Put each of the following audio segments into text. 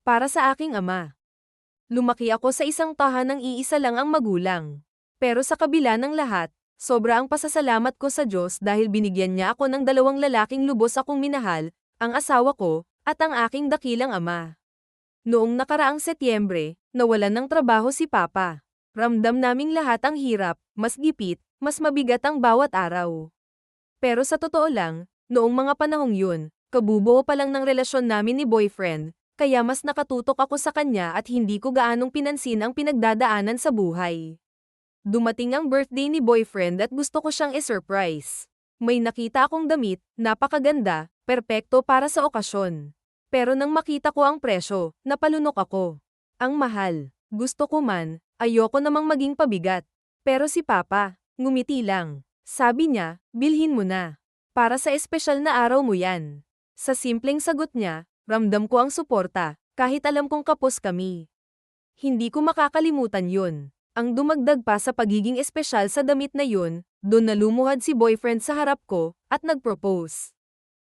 Para sa aking ama. Lumaki ako sa isang tahanang iisa lang ang magulang. Pero sa kabila ng lahat, sobra ang pasasalamat ko sa Diyos dahil binigyan niya ako ng dalawang lalaking lubos akong minahal, ang asawa ko, at ang aking dakilang ama. Noong nakaraang Setyembre, nawalan ng trabaho si Papa. Ramdam naming lahat ang hirap, mas gipit, mas mabigat ang bawat araw. Pero sa totoo lang, noong mga panahong yun, kabubuo pa lang ng relasyon namin ni boyfriend, kaya mas nakatutok ako sa kanya at hindi ko gaanong pinansin ang pinagdadaanan sa buhay. Dumating ang birthday ni boyfriend at gusto ko siyang i-surprise. May nakita akong damit, napakaganda, perpekto para sa okasyon. Pero nang makita ko ang presyo, napalunok ako. Ang mahal. Gusto ko man, ayoko namang maging pabigat. Pero si Papa, ngumiti lang. Sabi niya, bilhin mo na. Para sa espesyal na araw mo yan. Sa simpleng sagot niya, ramdam ko ang suporta, kahit alam kong kapos kami. Hindi ko makakalimutan yun. Ang dumagdag pa sa pagiging espesyal sa damit na yun, doon na lumuhad si boyfriend sa harap ko, at nag-propose.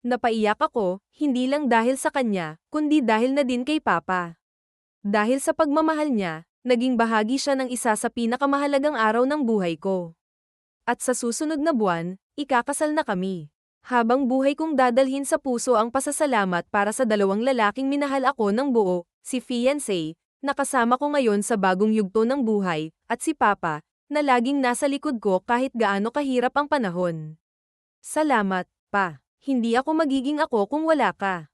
Napaiyak ako, hindi lang dahil sa kanya, kundi dahil na din kay Papa. Dahil sa pagmamahal niya, naging bahagi siya ng isa sa pinakamahalagang araw ng buhay ko. At sa susunod na buwan, ikakasal na kami. Habang buhay kong dadalhin sa puso ang pasasalamat para sa dalawang lalaking minahal ako ng buo, si fiancé, nakasama ko ngayon sa bagong yugto ng buhay, at si Papa, na laging nasa likod ko kahit gaano kahirap ang panahon. Salamat, Pa. Hindi ako magiging ako kung wala ka.